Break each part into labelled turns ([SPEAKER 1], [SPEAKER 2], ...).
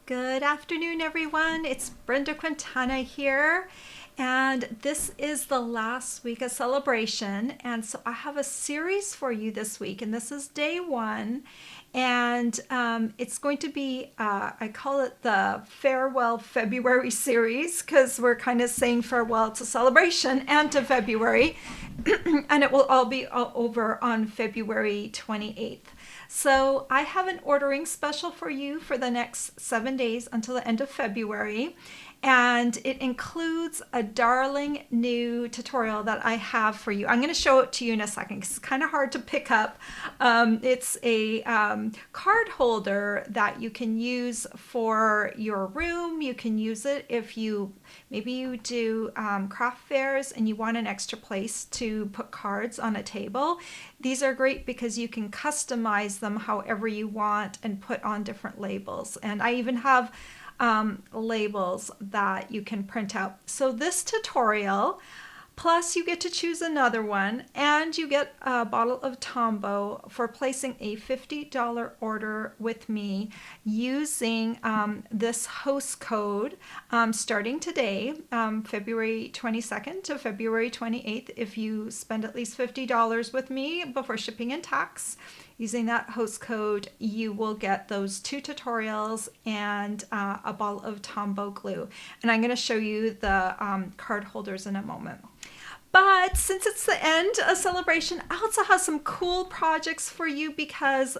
[SPEAKER 1] Good afternoon, everyone. It's Brenda Quintana here, and this is the last week of celebration. And so I have a series for you this week, and this is day one. And it's going to be, I call it the Farewell February series because we're kind of saying farewell to celebration and to February. And it will all be over on February 28th. So I have an ordering special for you for the next 7 days until the end of February. And it includes a darling new tutorial that I have for you. I'm going to show it to you in a second because it's kind of hard to pick up. It's a card holder that you can use for your room. You can use it if maybe you do craft fairs and you want an extra place to put cards on a table. These are great because you can customize them however you want and put on different labels. And I even have labels that you can print out. So this tutorial, plus you get to choose another one, and you get a bottle of Tombow for placing a $50 order with me using this host code starting today, February 22nd to February 28th. If you spend at least $50 with me before shipping and tax, using that host code, you will get those 2 tutorials and a bottle of Tombow glue. And I'm going to show you the card holders in a moment. But since it's the end of celebration, I also have some cool projects for you because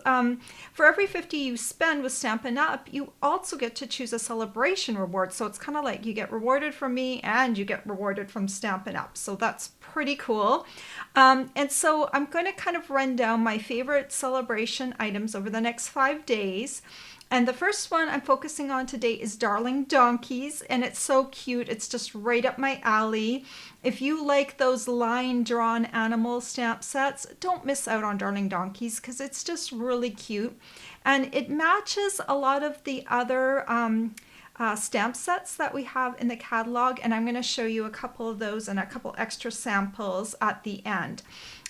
[SPEAKER 1] for every 50 you spend with Stampin' Up, you also get to choose a celebration reward. So it's kind of like you get rewarded from me and you get rewarded from Stampin' Up. So that's pretty cool. And so I'm going to kind of run down my favorite celebration items over the next 5 days. And the first one I'm focusing on today is Darling Donkeys, and it's so cute. It's just right up my alley. If you like those line-drawn animal stamp sets, don't miss out on Darling Donkeys because it's just really cute. And it matches a lot of the other stamp sets that we have in the catalog, and I'm going to show you a couple of those and a couple extra samples at the end.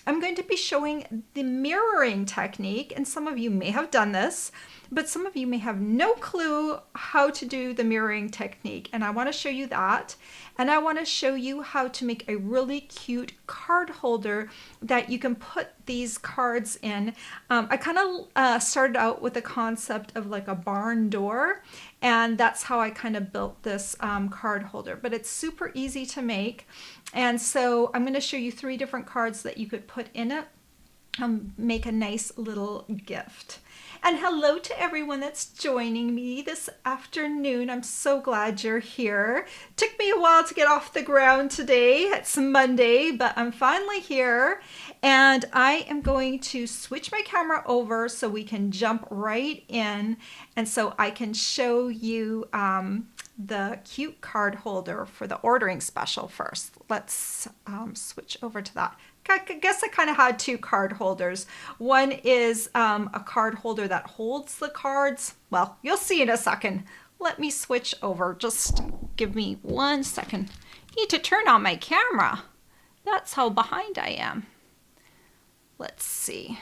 [SPEAKER 1] I'm going to be showing the mirroring technique, and some of you may have done this, but some of you may have no clue how to do the mirroring technique, and I want to show you that. And I want to show you how to make a really cute card holder that you can put these cards in. I kind of started out with the concept of like a barn door, and that's how I kind of built this card holder, but it's super easy to make. And so I'm going to show you 3 different cards that you could put in it, make a nice little gift. And hello to everyone that's joining me this afternoon. I'm so glad you're here. Took me a while to get off the ground today. It's Monday, but I'm finally here. And I am going to switch my camera over so we can jump right in. And so I can show you the cute card holder for the ordering special first. Let's switch over to that. I guess I kind of had 2 card holders. One is a card holder that holds the cards. Well, you'll see in a second. Let me switch over. Just give me 1 second. Need to turn on my camera. That's how behind I am. Let's see.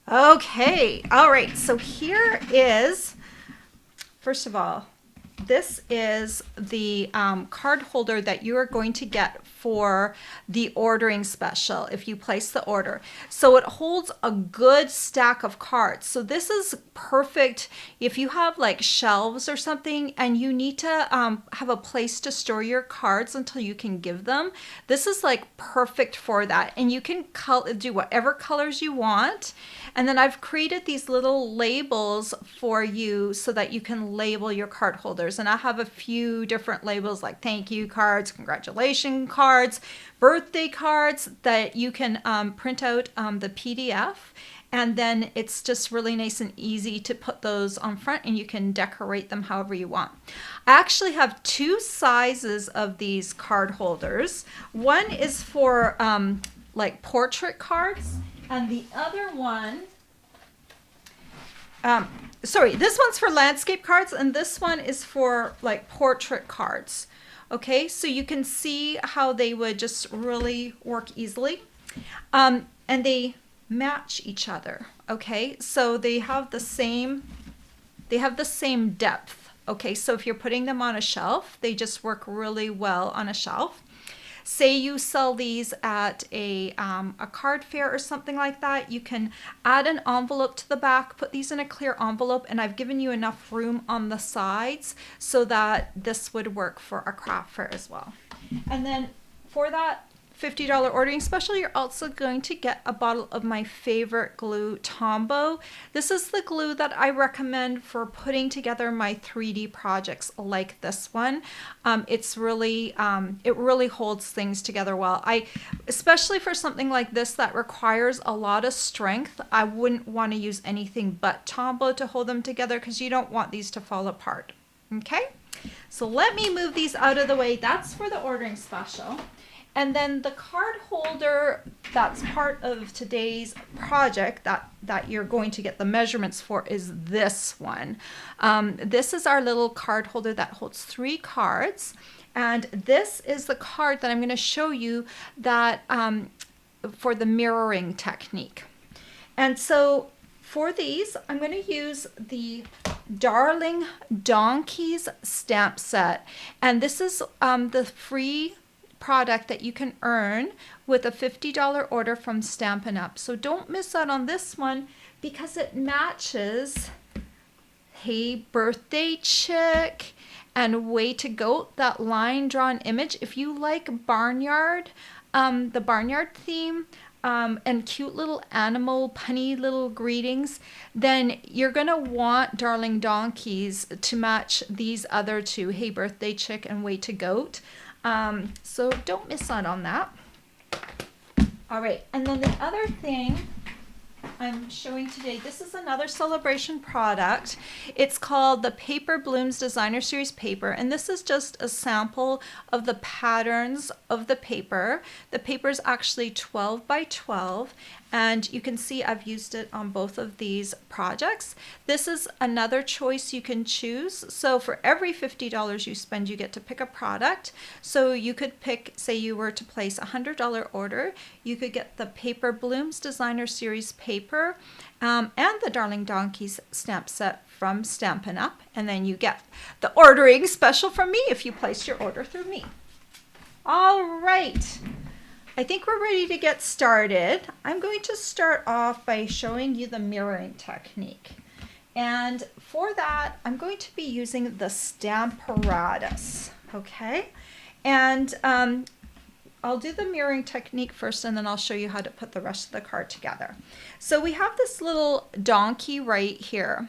[SPEAKER 1] Okay. All right. So here is, first of all, this is the card holder that you are going to get for the ordering special if you place the order. So it holds a good stack of cards. So this is perfect if you have like shelves or something and you need to have a place to store your cards until you can give them. This is like perfect for that. And you can do whatever colors you want. And then I've created these little labels for you so that you can label your card holders. And I have a few different labels like thank you cards, congratulations cards, birthday cards that you can print out the PDF. And then it's just really nice and easy to put those on front and you can decorate them however you want. I actually have 2 sizes of these card holders. One is for like portrait cards, and the other one, this one's for landscape cards, and this one is for like portrait cards. Okay, so you can see how they would just really work easily. And they match each other. Okay, so they have the same they have the same depth. Okay, so if you're putting them on a shelf, they just work really well on a shelf. Say you sell these at a card fair or something like that, you can add an envelope to the back, put these in a clear envelope, and I've given you enough room on the sides so that this would work for a craft fair as well. And then for that $50 ordering special, you're also going to get a bottle of my favorite glue, Tombow. This is the glue that I recommend for putting together my 3D projects like this one. It's really, it really holds things together well. Especially for something like this that requires a lot of strength, I wouldn't want to use anything but Tombow to hold them together because you don't want these to fall apart. Okay, so let me move these out of the way. That's for the ordering special. And then the card holder that's part of today's project that you're going to get the measurements for is this one. This is our little card holder that holds 3 cards. And this is the card that I'm going to show you that for the mirroring technique. And so for these, I'm going to use the Darling Donkeys stamp set. And this is the free product that you can earn with a $50 order from Stampin' Up. So don't miss out on this one because it matches Hey Birthday Chick and Way to Goat, that line drawn image. If you like Barnyard, the Barnyard theme, and cute little animal punny little greetings, then you're gonna want Darling Donkeys to match these other two, Hey Birthday Chick and Way to Goat. So don't miss out on that. All right, and then the other thing I'm showing today, this is another celebration product. It's called the Paper Blooms Designer Series paper, and this is just a sample of the patterns of the paper. The paper is actually 12 by 12, and you can see I've used it on both of these projects. This is another choice you can choose. So for every $50 you spend, you get to pick a product. So you could pick, say you were to place a $100 order, you could get the Paper Blooms Designer Series paper and the Darling Donkeys stamp set from Stampin' Up. And then you get the ordering special from me if you place your order through me. All right. I think we're ready to get started. I'm going to start off by showing you the mirroring technique. And for that, I'm going to be using the Stamparatus, okay? And I'll do the mirroring technique first, and then I'll show you how to put the rest of the card together. So we have this little donkey right here.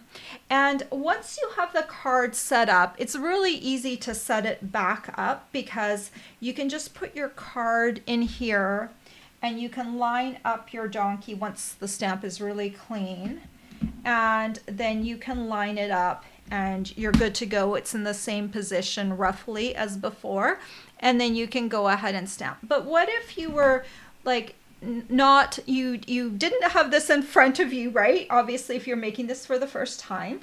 [SPEAKER 1] And once you have the card set up, it's really easy to set it back up because you can just put your card in here and you can line up your donkey once the stamp is really clean. And then you can line it up and you're good to go. It's in the same position roughly as before. And then you can go ahead and stamp. But what if you were like you didn't have this in front of you, right? Obviously, if you're making this for the first time.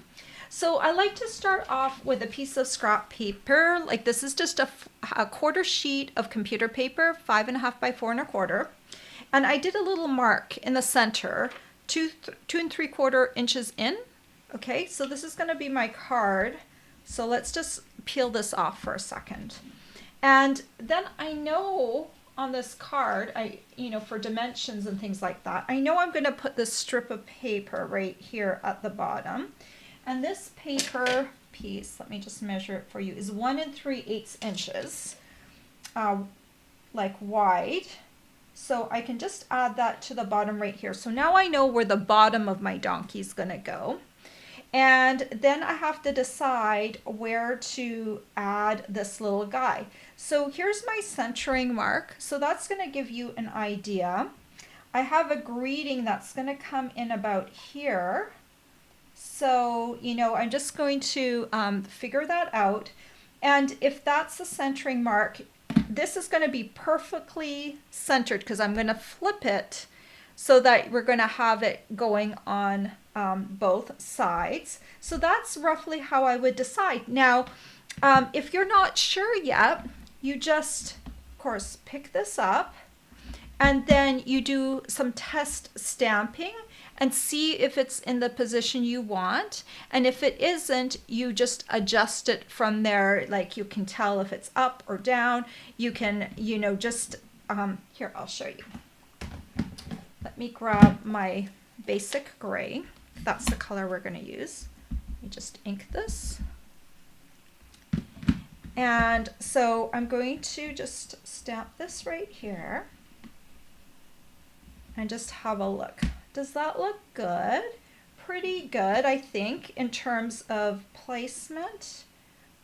[SPEAKER 1] So I like to start off with a piece of scrap paper. Like this is just a quarter sheet of computer paper, 5.5 by 4 1/4. And I did a little mark in the center, 2 3/4 inches in. Okay, so this is going to be my card. So let's just peel this off for a second. And then I know on this card, for dimensions and things like that, I know I'm going to put this strip of paper right here at the bottom. And this paper piece, let me just measure it for you, is 1 3/8 inches, like wide. So I can just add that to the bottom right here. So now I know where the bottom of my donkey is going to go. And then I have to decide where to add this little guy. So here's my centering mark. So that's going to give you an idea. I have a greeting that's going to come in about here. So, I'm just going to figure that out. And if that's the centering mark, this is going to be perfectly centered because I'm going to flip it so that we're going to have it going on both sides. So that's roughly how I would decide. Now, if you're not sure yet, you just, of course, pick this up and then you do some test stamping and see if it's in the position you want. And if it isn't, you just adjust it from there. Like, you can tell if it's up or down. You can, you know, just, here, I'll show you. Let me grab my basic gray. That's the color we're going to use. Let me just ink this. And so I'm going to just stamp this right here and just have a look. Does that look good? Pretty good, I think, in terms of placement.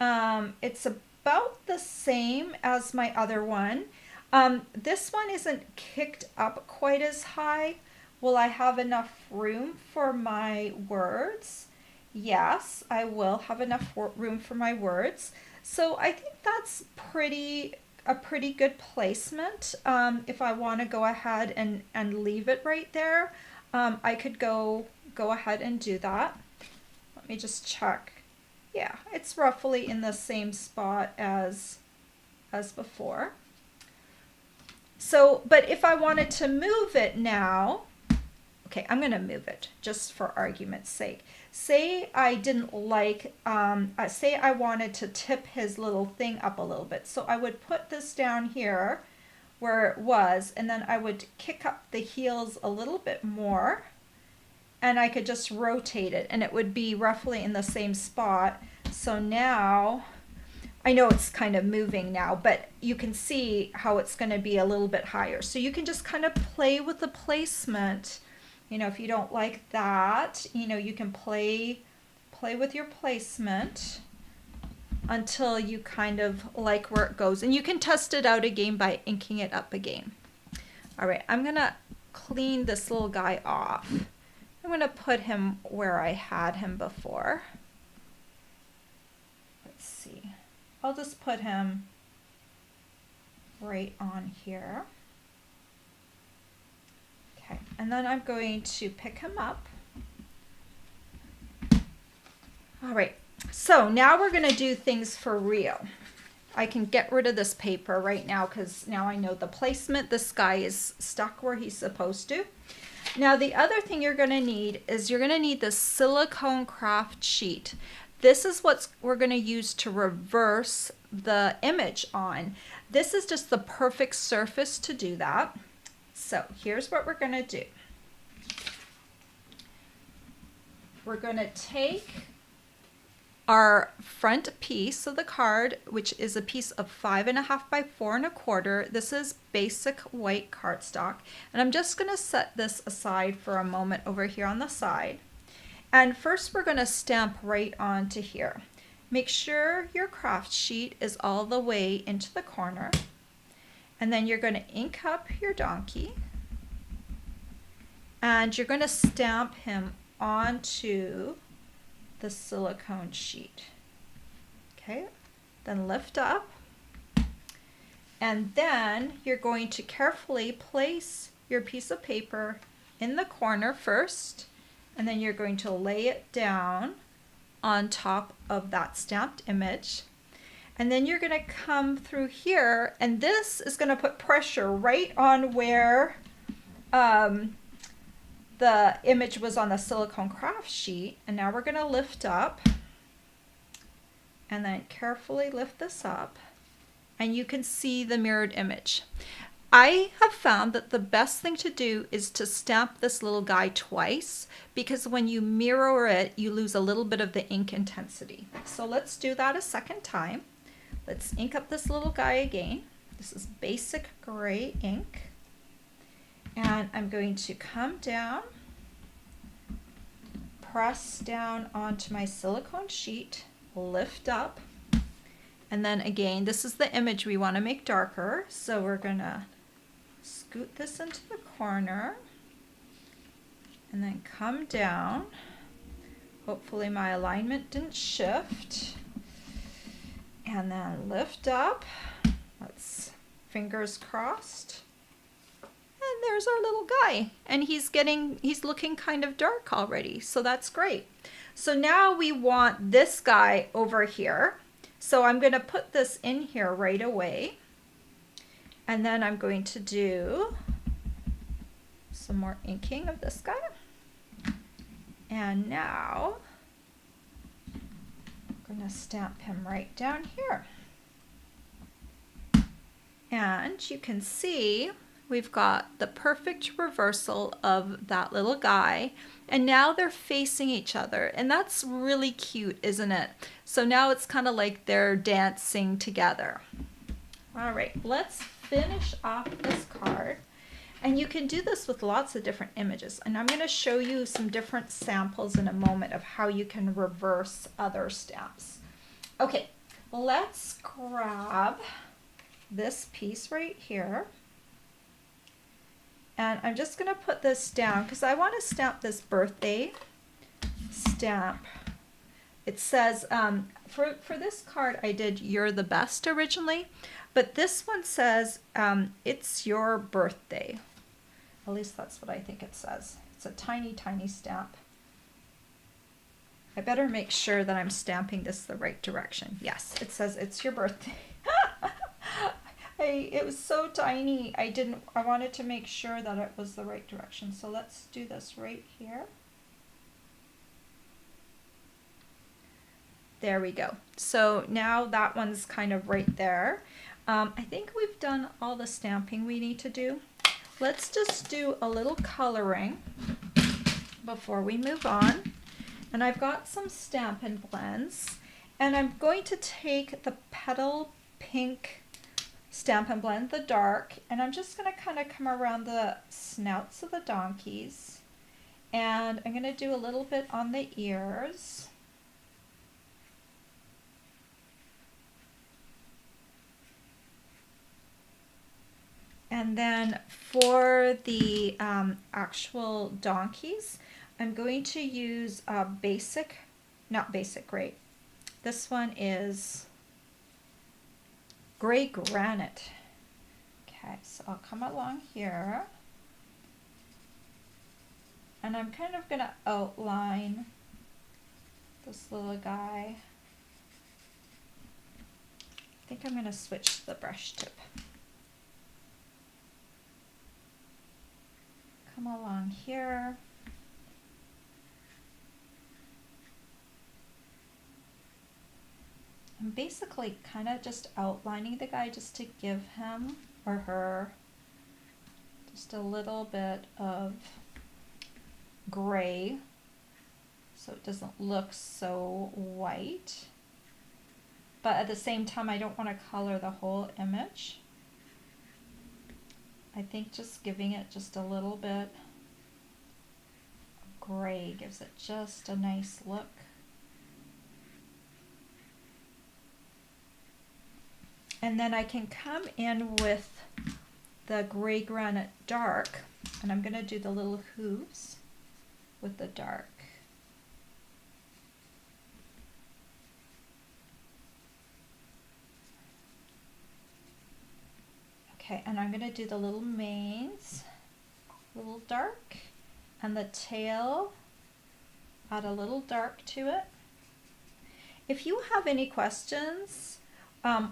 [SPEAKER 1] It's about the same as my other one. This one isn't kicked up quite as high. Will I have enough room for my words? Yes, I will have enough room for my words. So I think that's a pretty good placement. If I want to go ahead and leave it right there, I could go ahead and do that. Let me just check. Yeah, it's roughly in the same spot as before. So, but if I wanted to move it now, okay, I'm going to move it just for argument's sake. Say I didn't like, say I wanted to tip his little thing up a little bit. So I would put this down here where it was, and then I would kick up the heels a little bit more, and I could just rotate it, and it would be roughly in the same spot. So now, I know it's kind of moving now, but you can see how it's going to be a little bit higher. So you can just kind of play with the placement. You know, if you don't like that, you know, you can play with your placement until you kind of like where it goes. And you can test it out again by inking it up again. All right, I'm going to clean this little guy off. I'm going to put him where I had him before. Let's see. I'll just put him right on here. Okay, and then I'm going to pick him up. All right, so now we're going to do things for real. I can get rid of this paper right now because now I know the placement. This guy is stuck where he's supposed to. Now the other thing you're going to need is you're going to need the silicone craft sheet. This is what we're going to use to reverse the image on. This is just the perfect surface to do that. So here's what we're going to do. We're going to take our front piece of the card, which is a piece of 5.5 by 4.25. This is basic white cardstock. And I'm just going to set this aside for a moment over here on the side. And first we're going to stamp right onto here. Make sure your craft sheet is all the way into the corner. And then you're going to ink up your donkey. And you're going to stamp him onto the silicone sheet. Okay, then lift up. And then you're going to carefully place your piece of paper in the corner first. And then you're going to lay it down on top of that stamped image. And then you're going to come through here, and this is going to put pressure right on where the image was on the silicone craft sheet. And now we're going to lift up and then carefully lift this up, and you can see the mirrored image. I have found that the best thing to do is to stamp this little guy twice, because when you mirror it, you lose a little bit of the ink intensity. So let's do that a second time. Let's ink up this little guy again. This is basic gray ink. And I'm going to come down, press down onto my silicone sheet, lift up, and then again, this is the image we want to make darker. So we're going to scoot this into the corner and then come down. Hopefully my alignment didn't shift. And then lift up. Let's fingers crossed. And there's our little guy. And he's looking kind of dark already. So that's great. So now we want this guy over here. So I'm going to put this in here right away. And then I'm going to do some more inking of this guy. And now I'm going to stamp him right down here. And you can see we've got the perfect reversal of that little guy. And now they're facing each other. And that's really cute, isn't it? So now it's kind of like they're dancing together. All right, let's finish off this card. And you can do this with lots of different images. And I'm going to show you some different samples in a moment of how you can reverse other stamps. Okay, let's grab this piece right here. And I'm just going to put this down because I want to stamp this birthday stamp. It says, for this card I did "You're the Best" originally, but this one says, "It's your birthday." At least that's what I think it says. It's a tiny, tiny stamp. I better make sure that I'm stamping this the right direction. Yes, it says "It's your birthday." It was so tiny. I wanted to make sure that it was the right direction. So let's do this right here. There we go. So now that one's kind of right there. I think we've done all the stamping we need to do. Let's just do a little coloring before we move on. And I've got some Stampin' Blends. And I'm going to take the Petal Pink Stampin' Blend, the dark, and I'm just going to kind of come around the snouts of the donkeys. And I'm going to do a little bit on the ears. And then for the actual donkeys, I'm going to use not basic gray. This one is gray granite. Okay, so I'll come along here. And I'm kind of going to outline this little guy. I think I'm going to switch the brush tip. Come along here. I'm basically kind of just outlining the guy just to give him or her just a little bit of gray so it doesn't look so white. But at the same time, I don't want to color the whole image. I think just giving it just a little bit of gray gives it just a nice look. And then I can come in with the gray granite dark, and I'm going to do the little hooves with the dark. Okay, and I'm going to do the little manes, a little dark, and the tail, add a little dark to it. If you have any questions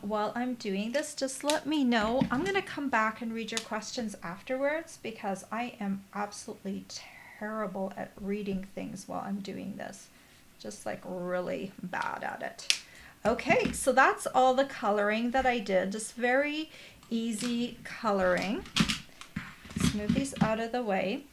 [SPEAKER 1] while I'm doing this, just let me know. I'm going to come back and read your questions afterwards because I am absolutely terrible at reading things while I'm doing this. Just like really bad at it. Okay, so that's all the coloring that I did. Just very easy coloring. Let's move these out of the way.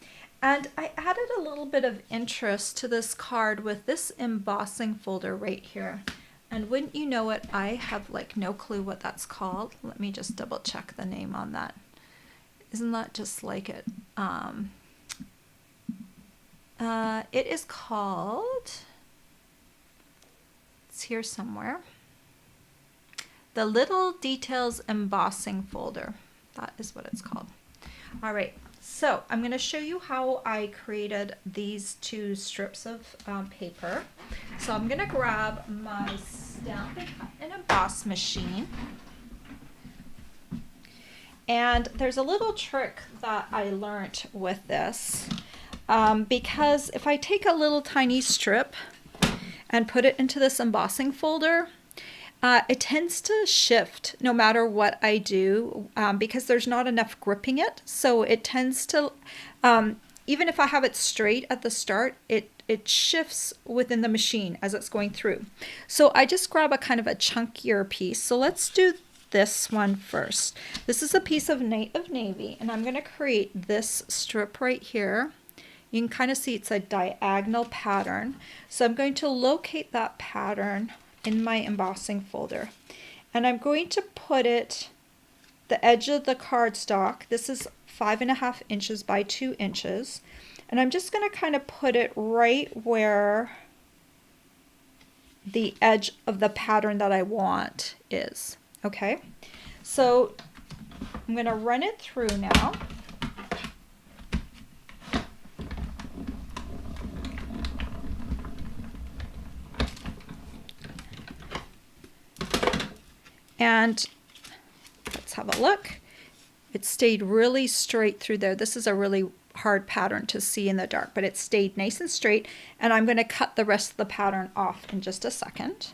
[SPEAKER 1] And I added a little bit of interest to this card with this embossing folder right here. And wouldn't you know it, I have like no clue what that's called. Let me just double check the name on that. Isn't that just like it? It is called, it's here somewhere, the Little Details Embossing Folder. That is what it's called. All right, so I'm going to show you how I created these two strips of paper. So I'm going to grab my Stampin' Cut and Emboss machine. And there's a little trick that I learned with this. Because if I take a little tiny strip and put it into this embossing folder, it tends to shift no matter what I do because there's not enough gripping it. So it tends to even if I have it straight at the start, it shifts within the machine as it's going through. So I just grab a kind of a chunkier piece. So let's do this one first. This is a piece of Native Navy, and I'm going to create this strip right here. You can kind of see it's a diagonal pattern. So I'm going to locate that pattern in my embossing folder. And I'm going to put it, the edge of the cardstock, this is 5.5 inches by 2 inches. And I'm just going to kind of put it right where the edge of the pattern that I want is. Okay, so I'm going to run it through now. And let's have a look. It stayed really straight through there. This is a really hard pattern to see in the dark, but it stayed nice and straight. And I'm going to cut the rest of the pattern off in just a second.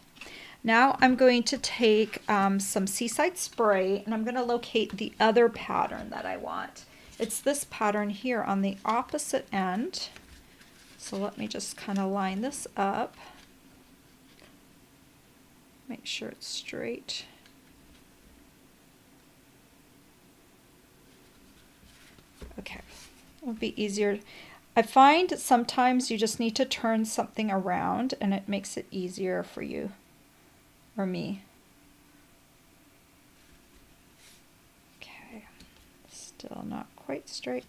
[SPEAKER 1] Now I'm going to take some Seaside spray, and I'm going to locate the other pattern that I want. It's this pattern here on the opposite end. So let me just kind of line this up. Make sure it's straight. Okay, it'll be easier. I find sometimes you just need to turn something around and it makes it easier for you or me. Okay, still not quite straight.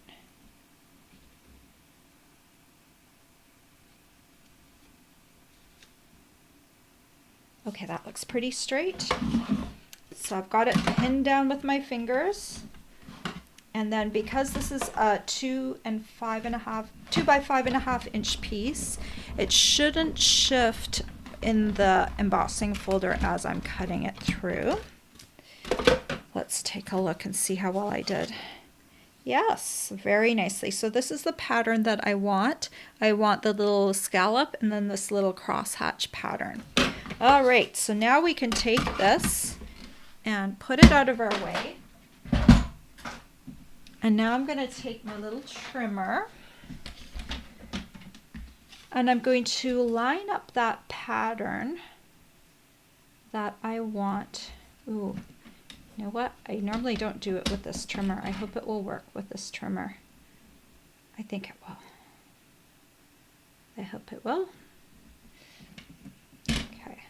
[SPEAKER 1] Okay, that looks pretty straight. So I've got it pinned down with my fingers. And then because this is a 2 by 5.5 inch piece, it shouldn't shift in the embossing folder as I'm cutting it through. Let's take a look and see how well I did. Yes, very nicely. So this is the pattern that I want. I want the little scallop and then this little crosshatch pattern. All right, so now we can take this and put it out of our way. And now I'm going to take my little trimmer and I'm going to line up that pattern that I want. Ooh, you know what? I normally don't do it with this trimmer. I hope it will work with this trimmer. I think it will. I hope it will. Okay.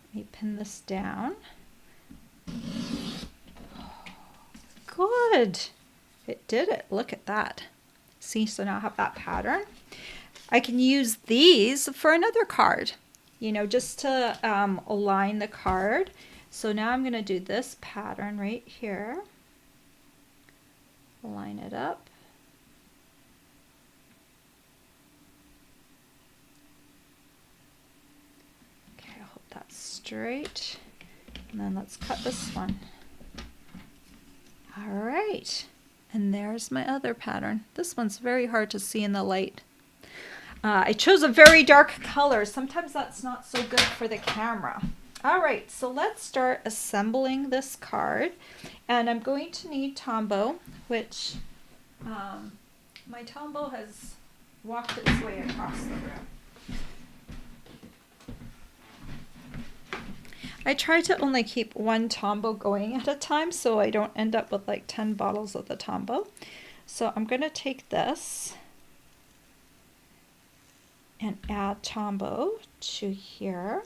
[SPEAKER 1] Let me pin this down. Good. It did it. Look at that. See, so now I have that pattern. I can use these for another card, you know, just to align the card. So now I'm going to do this pattern right here. Line it up. Okay, I hope that's straight. And then let's cut this one. All right, and there's my other pattern. This one's very hard to see in the light. I chose a very dark color. Sometimes that's not so good for the camera. All right, so let's start assembling this card. And I'm going to need Tombow, which my Tombow has walked its way across the room. I try to only keep one Tombow going at a time so I don't end up with like 10 bottles of the Tombow. So I'm going to take this and add Tombow to here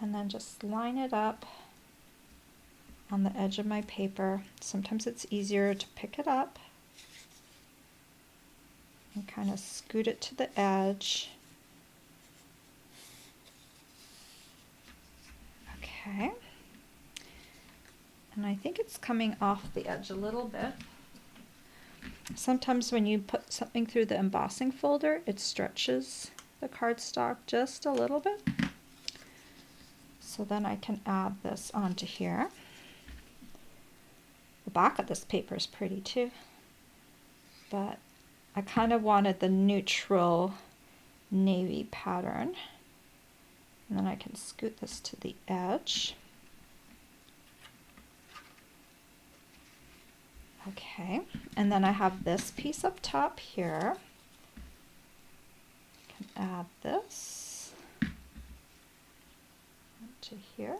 [SPEAKER 1] and then just line it up on the edge of my paper. Sometimes it's easier to pick it up and kind of scoot it to the edge. Okay, and I think it's coming off the edge a little bit. Sometimes when you put something through the embossing folder, it stretches the cardstock just a little bit. So then I can add this onto here. The back of this paper is pretty too, but I kind of wanted the neutral navy pattern. And then I can scoot this to the edge. Okay, and then I have this piece up top here. I can add this to here.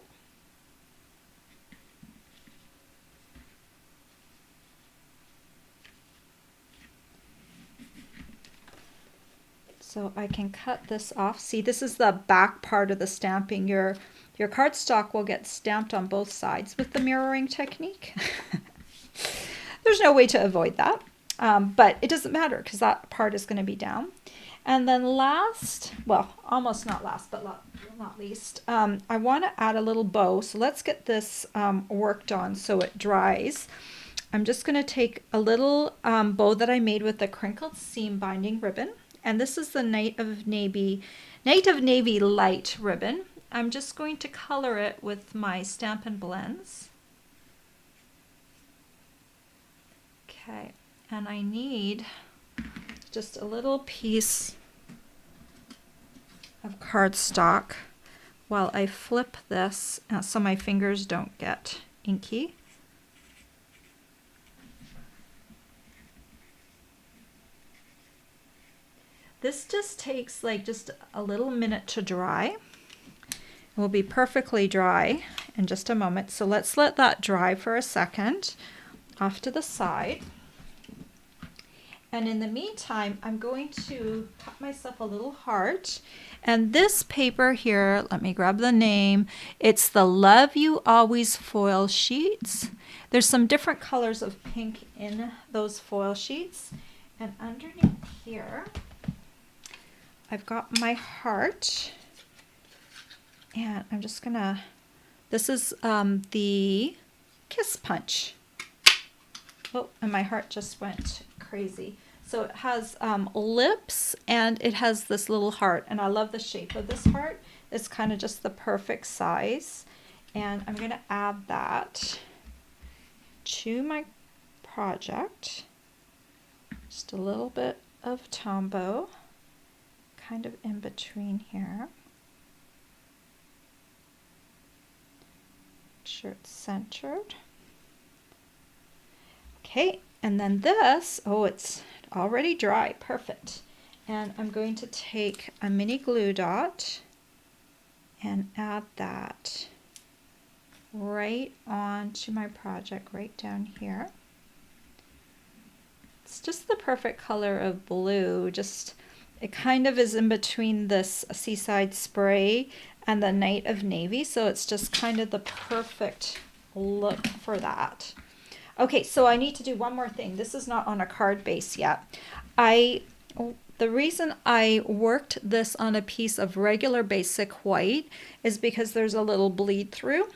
[SPEAKER 1] So I can cut this off. See, this is the back part of the stamping. Your cardstock will get stamped on both sides with the mirroring technique. There's no way to avoid that, but it doesn't matter because that part is going to be down. And then last, well, almost not last, but not least, I want to add a little bow. So let's get this worked on so it dries. I'm just going to take a little bow that I made with the crinkled seam binding ribbon. And this is the Night of Navy Light ribbon. I'm just going to color it with my Stampin' Blends. Okay, and I need just a little piece of cardstock while I flip this so my fingers don't get inky. This just takes like just a little minute to dry. It will be perfectly dry in just a moment. So let's let that dry for a second off to the side. And in the meantime, I'm going to cut myself a little heart. And this paper here, let me grab the name. It's the Love You Always foil sheets. There's some different colors of pink in those foil sheets. And underneath here, I've got my heart, and I'm just gonna, this is the Kiss Punch. Oh, and my heart just went crazy. So it has lips, and it has this little heart, and I love the shape of this heart. It's kind of just the perfect size, and I'm gonna add that to my project. Just a little bit of Tombow, kind of in between here. Make sure it's centered. Okay, and then this, oh, it's already dry, perfect. And I'm going to take a mini glue dot and add that right onto my project, right down here. It's just the perfect color of blue, just it kind of is in between this Seaside Spray and the Night of Navy, so it's just kind of the perfect look for that. Okay, so I need to do one more thing. This is not on a card base yet. The reason I worked this on a piece of regular basic white is because there's a little bleed through.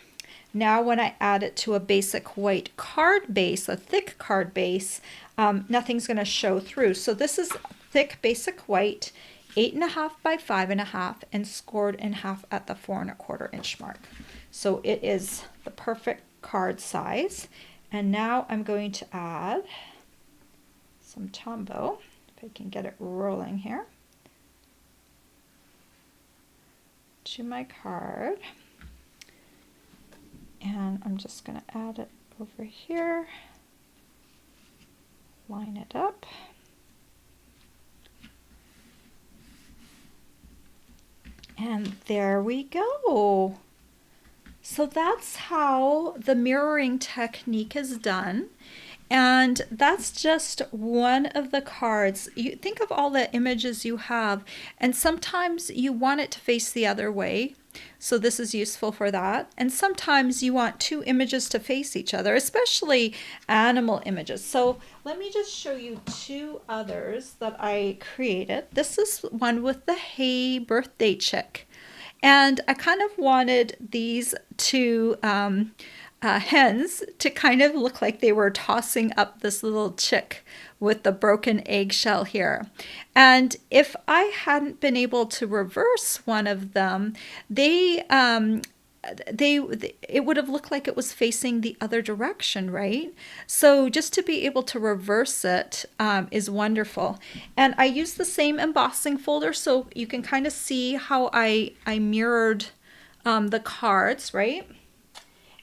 [SPEAKER 1] Now when I add it to a basic white card base, a thick card base, nothing's going to show through. So this is thick basic white, 8.5 by 5.5, and scored in half at the 4 1/4 inch mark. So it is the perfect card size. And now I'm going to add some Tombow, if I can get it rolling here, to my card. And I'm just going to add it over here, line it up. And there we go. So that's how the mirroring technique is done. And that's just one of the cards. You think of all the images you have, and sometimes you want it to face the other way. So this is useful for that. And sometimes you want two images to face each other, especially animal images. So let me just show you two others that I created. This is one with the Hey Birthday Chick. And I kind of wanted these two hens to kind of look like they were tossing up this little chick with the broken eggshell here. And if I hadn't been able to reverse one of them, it would have looked like it was facing the other direction, right? So just to be able to reverse it is wonderful. And I used the same embossing folder, so you can kind of see how I mirrored the cards, right?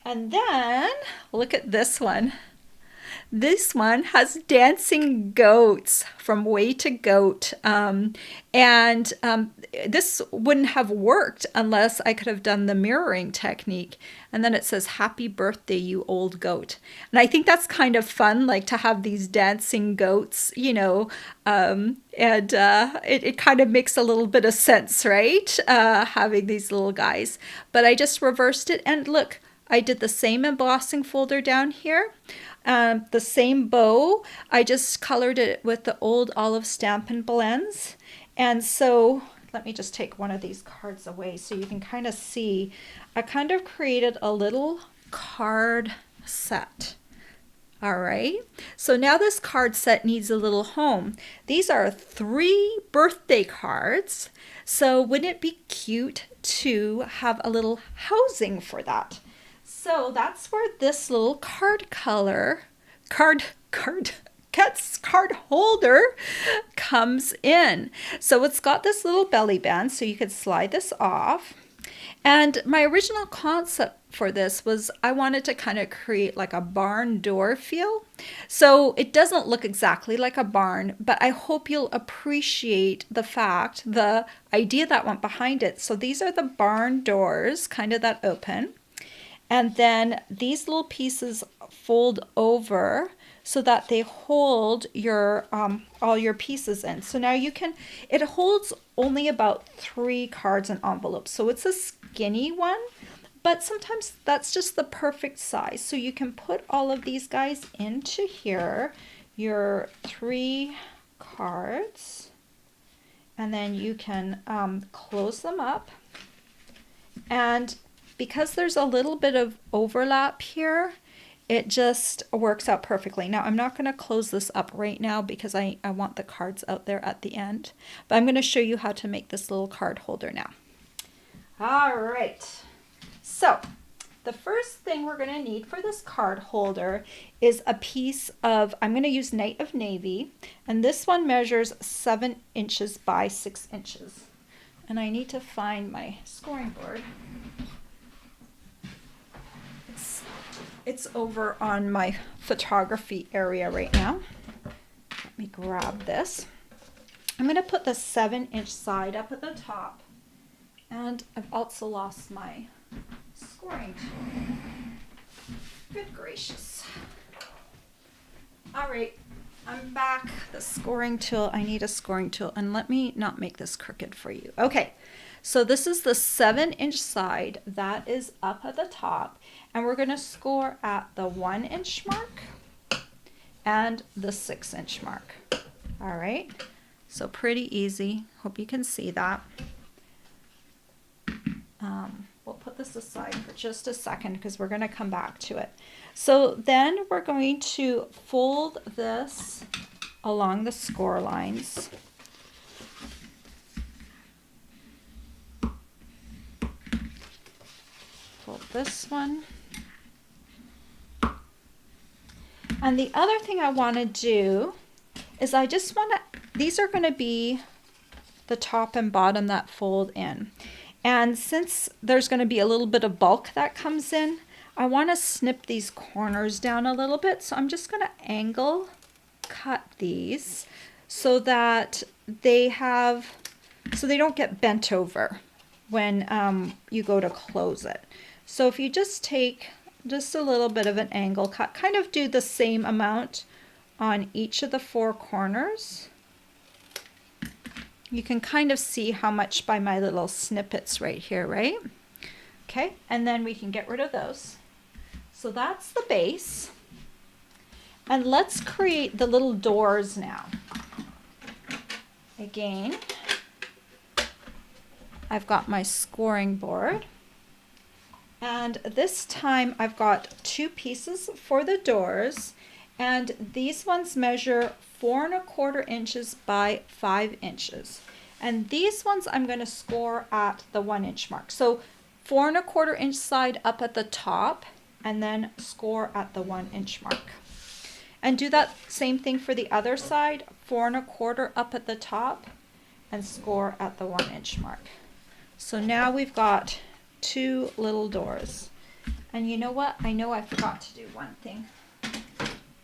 [SPEAKER 1] And then look at this one. This one has dancing goats from Way to Goat. This wouldn't have worked unless I could have done the mirroring technique. And then it says, "Happy birthday, you old goat." And I think that's kind of fun, like to have these dancing goats, it kind of makes a little bit of sense, right? Having these little guys. But I just reversed it, and look, I did the same embossing folder down here. The same bow, I just colored it with the old olive Stampin' blends. And so let me just take one of these cards away so you can kind of see. I kind of created a little card set. All right, so now this card set needs a little home. These are 3 birthday cards. So wouldn't it be cute to have a little housing for that? So that's where this little card holder comes in. So it's got this little belly band, so you could slide this off. And my original concept for this was I wanted to kind of create like a barn door feel. So it doesn't look exactly like a barn, but I hope you'll appreciate the idea that went behind it. So these are the barn doors, kind of that open. And then these little pieces fold over so that they hold your all your pieces in. So now it holds only about 3 cards and envelopes. So it's a skinny one, but sometimes that's just the perfect size. So you can put all of these guys into here, your 3 cards, and then you can close them up. And because there's a little bit of overlap here, it just works out perfectly. Now, I'm not going to close this up right now because I want the cards out there at the end. But I'm going to show you how to make this little card holder now. All right. So the first thing we're going to need for this card holder is a piece of, I'm going to use Night of Navy. And this one measures 7 inches by 6 inches. And I need to find my scoring board. It's over on my photography area right now. Let me grab this. I'm going to put the 7-inch side up at the top. And I've also lost my scoring tool. Good gracious. All right, I'm back. The scoring tool. I need a scoring tool. And let me not make this crooked for you. Okay, so this is the 7-inch side that is up at the top. And we're going to score at the 1-inch mark and the 6-inch mark. All right, so pretty easy. Hope you can see that. We'll put this aside for just a second because we're going to come back to it. So then we're going to fold this along the score lines. Fold this one. And the other thing I want to do is these are going to be the top and bottom that fold in. And since there's going to be a little bit of bulk that comes in, I want to snip these corners down a little bit. So I'm just going to angle cut these so that they don't get bent over when you go to close it. So if you just take just a little bit of an angle cut, kind of do the same amount on each of the 4 corners. You can kind of see how much by my little snippets right here, right? Okay, and then we can get rid of those. So that's the base. And let's create the little doors now. Again, I've got my scoring board. And this time I've got 2 pieces for the doors. And these ones measure 4 1/4 inches by 5 inches. And these ones I'm going to score at the 1-inch mark. So 4 1/4 inch side up at the top and then score at the 1-inch mark. And do that same thing for the other side, 4 1/4 up at the top and score at the 1-inch mark. So now we've got 2 little doors. And you know what? I know I forgot to do one thing.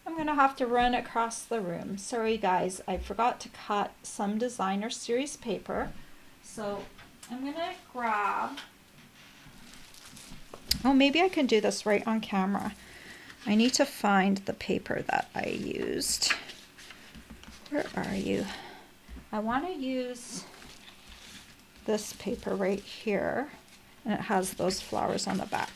[SPEAKER 1] I'm going gonna have to run across the room. Sorry guys, I forgot to cut some designer series paper. So I'm gonna grab, oh, maybe I can do this right on camera. I need to find the paper that I used. Where are you? I want to use this paper right here, and it has those flowers on the back.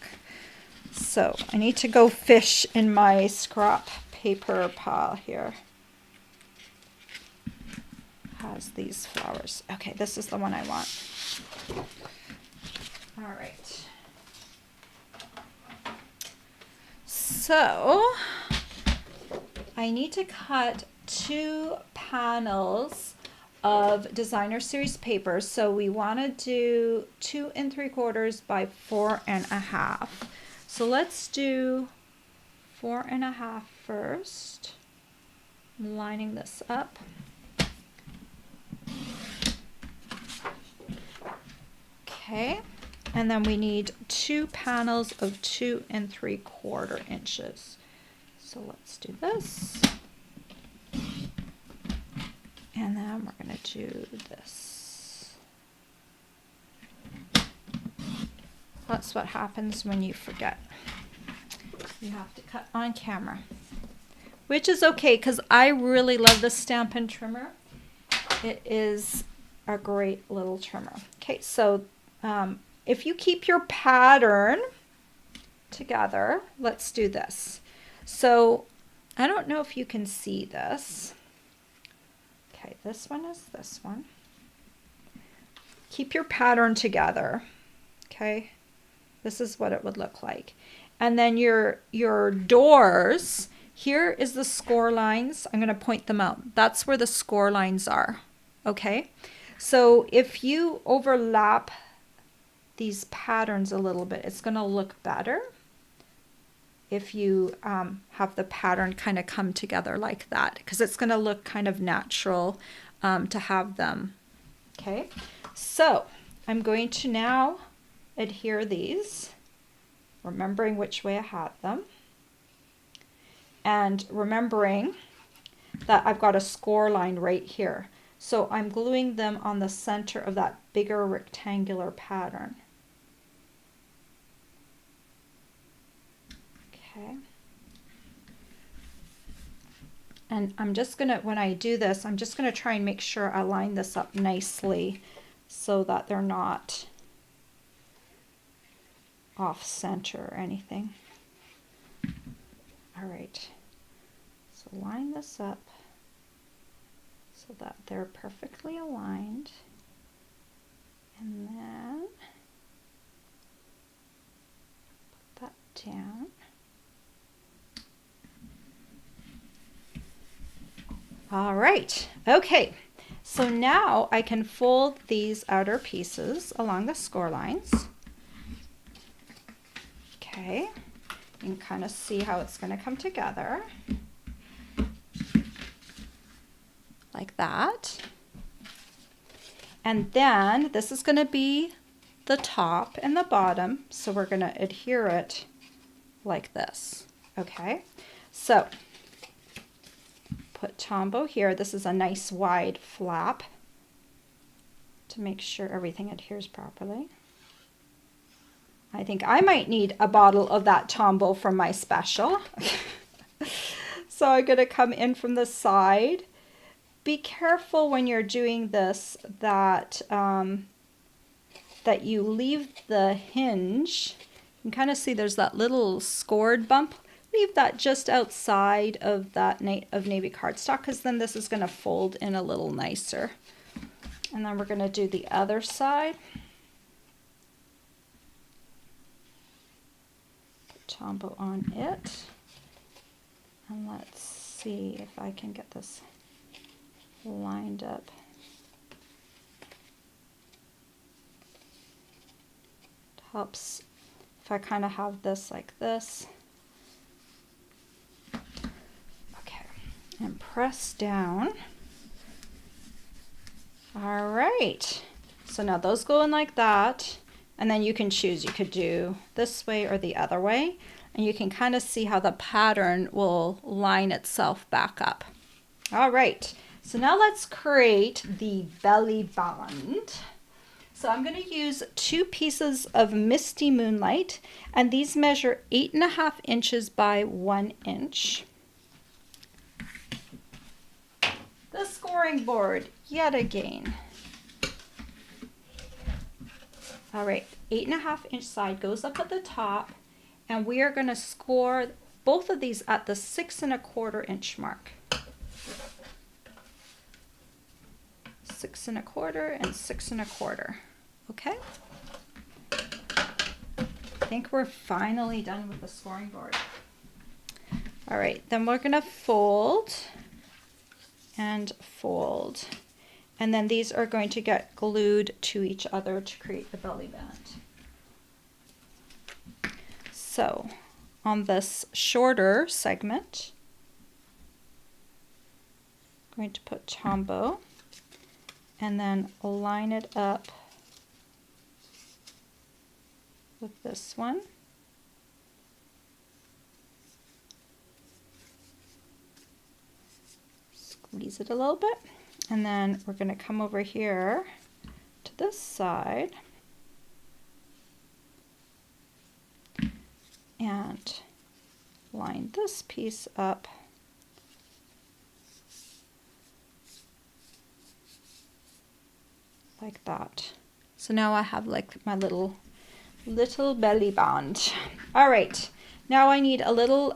[SPEAKER 1] So I need to go fish in my scrap paper pile here. Has these flowers. Okay, this is the one I want. All right. So I need to cut 2 panels of designer series paper. So we want to do 2 3/4 by 4.5. So let's do 4.5 first. I'm lining this up. Okay, and then we need 2 panels of 2 3/4 inches. So let's do this. And then we're going to do this. That's what happens when you forget. You have to cut on camera. Which is okay, because I really love the Stampin' trimmer. It is a great little trimmer. Okay, so if you keep your pattern together, let's do this. So I don't know if you can see this. Okay, this one is this one. Keep your pattern together. Okay, this is what it would look like. And then your doors, here is the score lines. I'm going to point them out. That's where the score lines are. Okay, so if you overlap these patterns a little bit, it's going to look better if you have the pattern kind of come together like that, because it's going to look kind of natural to have them. Okay, so I'm going to now adhere these, remembering which way I had them, and remembering that I've got a score line right here. So I'm gluing them on the center of that bigger rectangular pattern. Okay. And I'm just gonna, when I do this, I'm just gonna try and make sure I line this up nicely so that they're not off center or anything. All right, so line this up so that they're perfectly aligned, and then put that down. All right, okay, so now I can fold these outer pieces along the score lines. Okay, you can kind of see how it's going to come together. Like that. And then this is going to be the top and the bottom, so we're going to adhere it like this. Okay, so put Tombow here. This is a nice wide flap to make sure everything adheres properly. I think I might need a bottle of that Tombow from my special. So I'm going to come in from the side. Be careful when you're doing this that that you leave the hinge. You can kind of see there's that little scored bump. Leave that just outside of that of navy cardstock, because then this is going to fold in a little nicer. And then we're going to do the other side. Put Tombow on it. And let's see if I can get this lined up. It helps if I kind of have this like this. Okay, and press down. All right, so now those go in like that, and then you can choose. You could do this way or the other way, and you can kind of see how the pattern will line itself back up. All right, so now let's create the belly band. So I'm going to use 2 pieces of Misty Moonlight, and these measure 8.5 inches by 1 inch. The scoring board, yet again. All right, 8.5 inch side goes up at the top, and we are going to score both of these at the 6 1/4 inch mark. 6 1/4 and 6 1/4. Okay. I think we're finally done with the scoring board. All right, then we're going to fold and fold. And then these are going to get glued to each other to create the belly band. So on this shorter segment, I'm going to put Tombow and then line it up with this one. Squeeze it a little bit. And then we're going to come over here to this side and line this piece up like that. So now I have like my little belly band. All right, now I need a little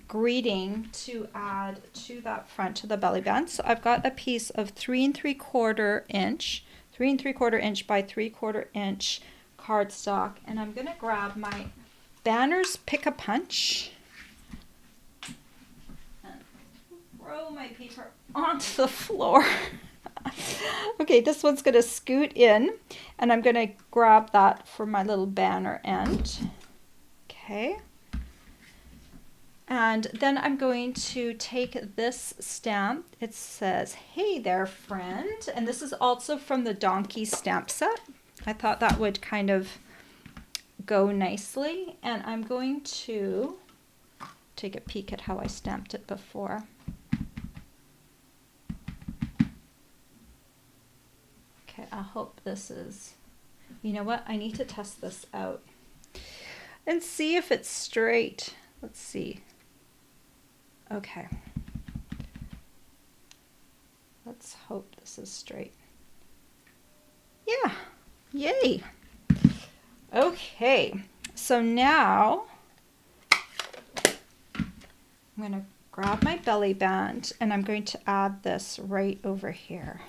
[SPEAKER 1] greeting to add to that front, to the belly band. So I've got a piece of 3 3/4 inch by 3/4 inch cardstock, and I'm gonna grab my Banner's Pick-a-Punch and throw my paper onto the floor. Okay, this one's gonna scoot in, and I'm gonna grab that for my little banner end. Okay. And then I'm going to take this stamp. It says, "Hey there, friend." And this is also from the Donkey stamp set. I thought that would kind of go nicely. And I'm going to take a peek at how I stamped it before. Okay, I hope this is, you know what? I need to test this out and see if it's straight. Let's see. Okay. Let's hope this is straight. Yeah. Yay. Okay. So now I'm going to grab my belly band and I'm going to add this right over here.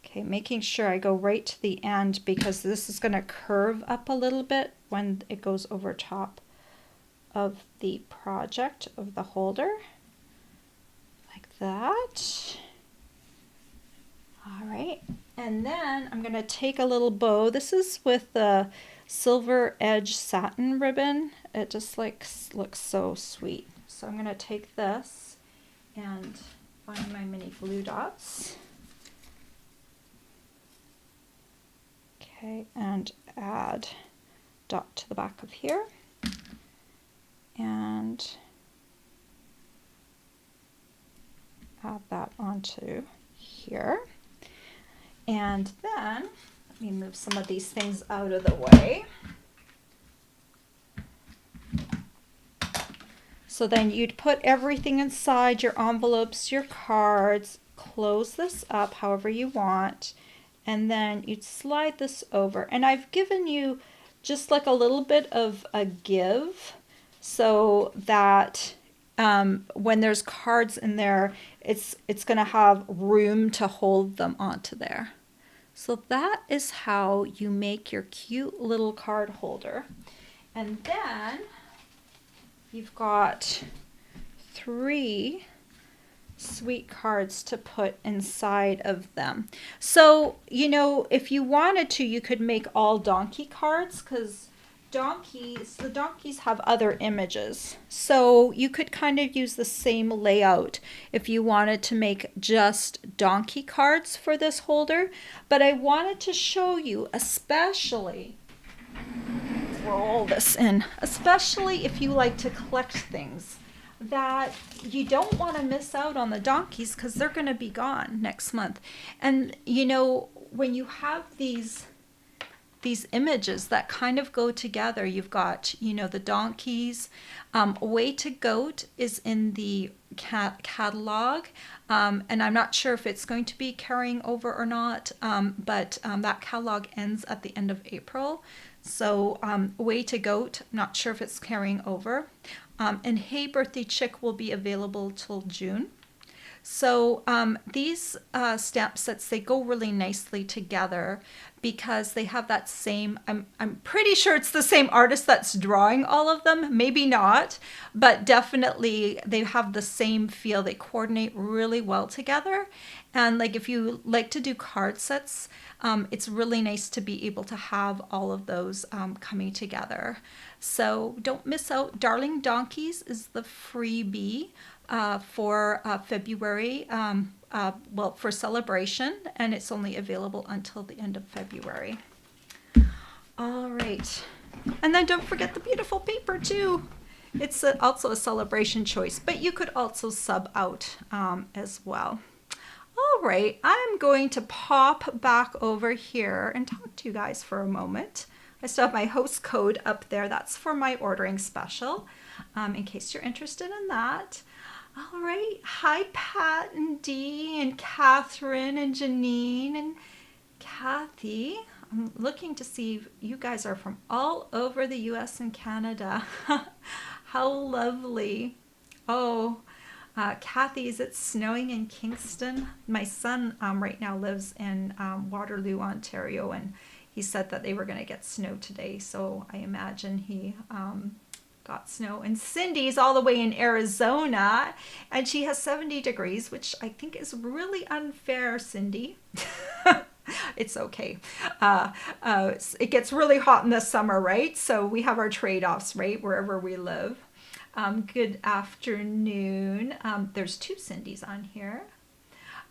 [SPEAKER 1] Okay, making sure I go right to the end because this is going to curve up a little bit when it goes over top of the project of the holder, like that. All right, and then I'm going to take a little bow. This is with the silver edge satin ribbon. It just looks so sweet. So I'm going to take this and find my mini glue dots. Okay, and add dot to the back of here, and add that onto here. And then let me move some of these things out of the way. So then you'd put everything inside, your envelopes, your cards, close this up however you want, and then you'd slide this over. And I've given you just like a little bit of a give so that when there's cards in there, it's going to have room to hold them onto there. So that is how you make your cute little card holder. And then you've got 3 sweet cards to put inside of them. So, you know, if you wanted to, you could make all donkey cards because donkeys, the donkeys have other images. So you could kind of use the same layout if you wanted to make just donkey cards for this holder. But I wanted to show you, especially, roll this in, especially if you like to collect things, that you don't want to miss out on the donkeys because they're going to be gone next month. And you know, when you have these images that kind of go together, you've got, you know, the donkeys. Way to Goat is in the catalog, and I'm not sure if it's going to be carrying over or not, but that catalog ends at the end of April. So Way to Goat, not sure if it's carrying over. And Hey Birthday Chick will be available till June. So these stamp sets, they go really nicely together because they have that same, I'm pretty sure it's the same artist that's drawing all of them, maybe not, but definitely they have the same feel. They coordinate really well together. And like if you like to do card sets, it's really nice to be able to have all of those coming together. So don't miss out. Darling Donkeys is the freebie for February, well, for celebration, and it's only available until the end of February. All right. And then don't forget the beautiful paper too. It's also a celebration choice, but you could also sub out as well. All right, I'm going to pop back over here and talk to you guys for a moment. I still have my host code up there. That's for my ordering special, in case you're interested in that. All right. Hi, Pat and Dee and Catherine and Janine and Kathy. I'm looking to see if you guys are from all over the US and Canada. How lovely. Oh, Kathy, is it snowing in Kingston? My son right now lives in Waterloo, Ontario, and he said that they were going to get snow today. So I imagine he got snow. And Cindy's all the way in Arizona, and she has 70 degrees, which I think is really unfair, Cindy. It's okay. It gets really hot in the summer, right? So we have our trade-offs, right, wherever we live. Good afternoon. There's two Cindy's on here.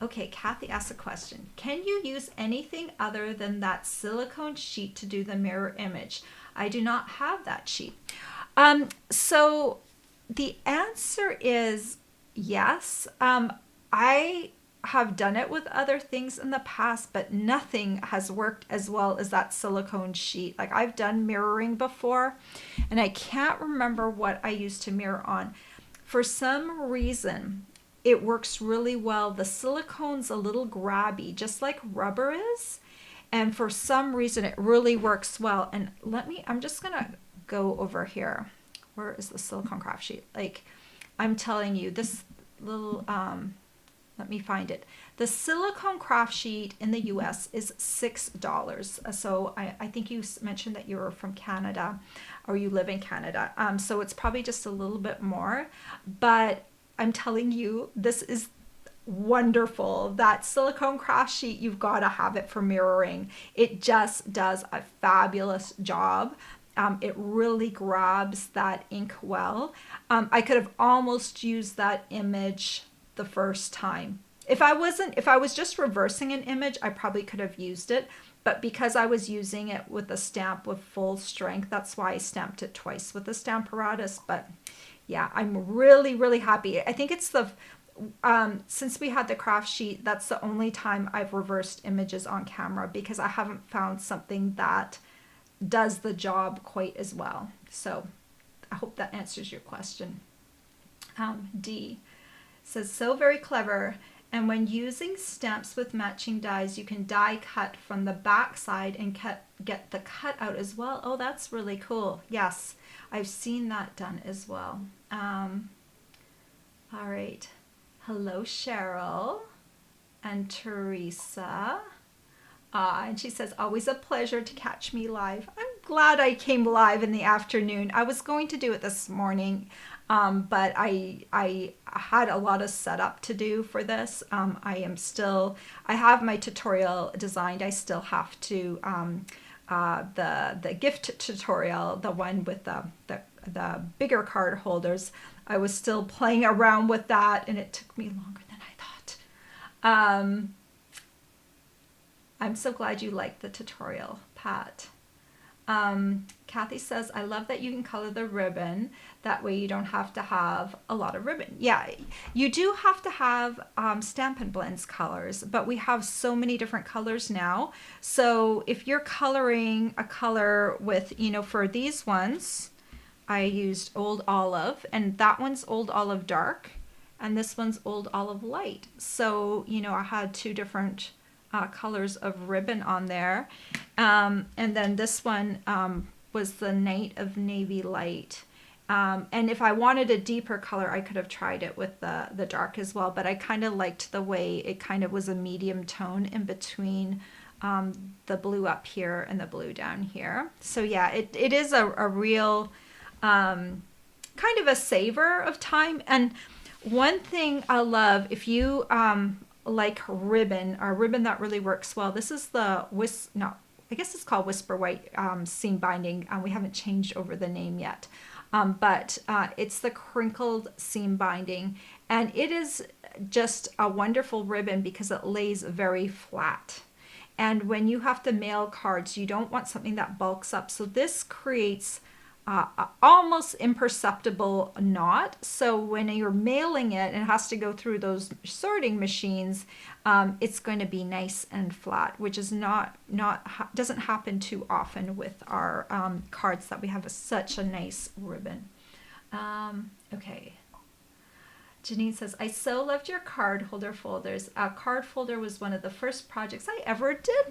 [SPEAKER 1] Okay, Kathy asked a question. Can you use anything other than that silicone sheet to do the mirror image? I do not have that sheet. So the answer is yes. I have done it with other things in the past, but nothing has worked as well as that silicone sheet. Like I've done mirroring before, and I can't remember what I used to mirror on. For some reason, it works really well. The silicone's a little grabby, just like rubber is. And for some reason, it really works well. And I'm just gonna go over here. Where is the silicone craft sheet? Like, I'm telling you, this little, let me find it. The silicone craft sheet in the US is $6. So I think you mentioned that you were from Canada, or you live in Canada. So it's probably just a little bit more, but I'm telling you, this is wonderful. That silicone craft sheet, you've got to have it for mirroring. It just does a fabulous job. It really grabs that ink well. I could have almost used that image the first time. If I was just reversing an image, I probably could have used it. But because I was using it with a stamp with full strength, that's why I stamped it twice with the Stamparatus. But yeah, I'm really, really happy. I think it's since we had the craft sheet, that's the only time I've reversed images on camera, because I haven't found something that does the job quite as well. So I hope that answers your question. D says, so very clever. And when using stamps with matching dies, you can die cut from the back side and get the cut out as well. Oh, that's really cool. Yes, I've seen that done as well. All right. Hello, Cheryl and Teresa. And she says, always a pleasure to catch me live. I'm glad I came live in the afternoon. I was going to do it this morning, but I had a lot of setup to do for this. I have my tutorial designed. I still have to the gift tutorial, the one with the bigger card holders, I was still playing around with that, and it took me longer than I thought. I'm so glad you liked the tutorial, Pat. Kathy says, I love that you can color the ribbon. That way you don't have to have a lot of ribbon. Yeah, you do have to have Stampin' Blends colors, but we have so many different colors now. So if you're coloring a color with, for these ones, I used Old Olive, and that one's Old Olive Dark, and this one's Old Olive Light. So, I had two different colors of ribbon on there. And then this one was the Night of Navy Light. And if I wanted a deeper color, I could have tried it with the dark as well. But I kind of liked the way it kind of was a medium tone in between the blue up here and the blue down here. So yeah, it is a real kind of a saver of time. And one thing I love, if you like ribbon, or ribbon that really works well, this is the I guess it's called Whisper White seam binding. We haven't changed over the name yet. But it's the crinkled seam binding, and it is just a wonderful ribbon because it lays very flat. And when you have to mail cards, you don't want something that bulks up. So this creates almost imperceptible knot. So when you're mailing it and it has to go through those sorting machines, it's going to be nice and flat, which is doesn't happen too often with our cards that we have such a nice ribbon. Okay. Janine says, I so loved your card holder folders. A card folder was one of the first projects I ever did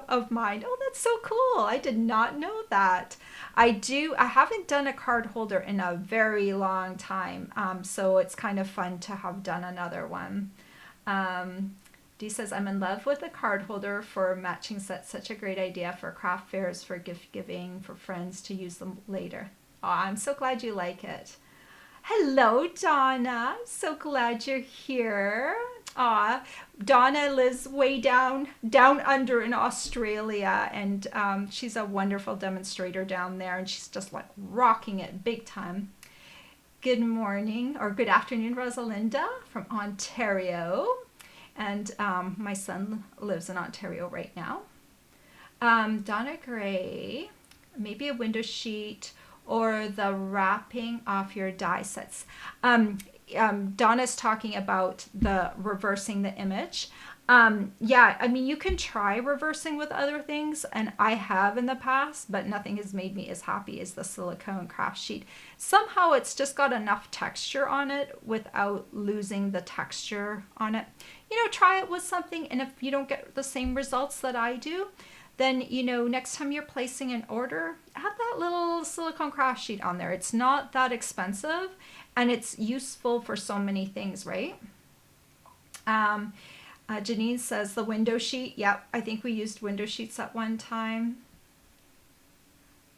[SPEAKER 1] of mine. Oh, that's so cool. I did not know that. I haven't done a card holder in a very long time. So it's kind of fun to have done another one. Dee says, I'm in love with a card holder for matching sets. Such a great idea for craft fairs, for gift giving, for friends to use them later. Oh, I'm so glad you like it. Hello, Donna. So glad you're here. Aw, Donna lives way down under in Australia, and she's a wonderful demonstrator down there, and she's just like rocking it big time. Good morning, or good afternoon, Rosalinda from Ontario. And my son lives in Ontario right now. Donna Gray, maybe a window sheet, or the wrapping off your die sets. Donna's talking about the reversing the image. Yeah, I mean, you can try reversing with other things, and I have in the past, but nothing has made me as happy as the silicone craft sheet. Somehow it's just got enough texture on it without losing the texture on it. Try it with something, and if you don't get the same results that I do, then, next time you're placing an order, add that little silicone craft sheet on there. It's not that expensive, and it's useful for so many things, right? Janine says the window sheet. Yep, I think we used window sheets at one time.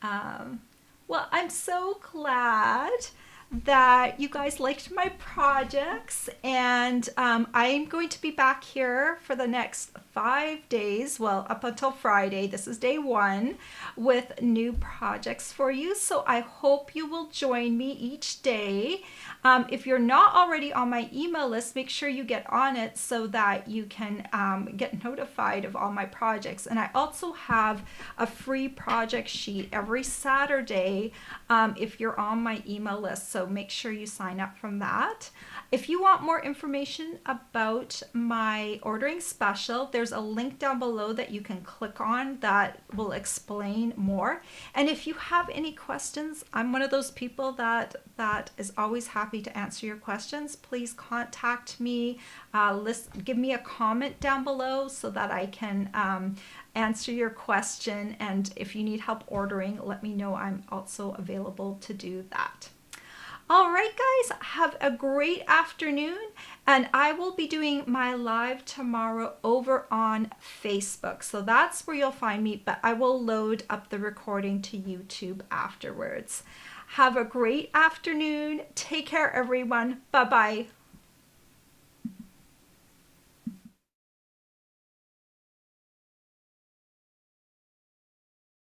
[SPEAKER 1] Well, I'm so glad that you guys liked my projects, and I'm going to be back here for the next 5 days, well, up until Friday. This is day 1, with new projects for you. So I hope you will join me each day. If you're not already on my email list, make sure you get on it so that you can get notified of all my projects. And I also have a free project sheet every Saturday if you're on my email list. So make sure you sign up from that. If you want more information about my ordering special, there's a link down below that you can click on that will explain more. And if you have any questions, I'm one of those people that is always happy to answer your questions. Please contact me, give me a comment down below so that I can answer your question. And if you need help ordering, let me know. I'm also available to do that. All right, guys, have a great afternoon, and I will be doing my live tomorrow over on Facebook. So that's where you'll find me, but I will load up the recording to YouTube afterwards. Have a great afternoon. Take care, everyone. Bye-bye.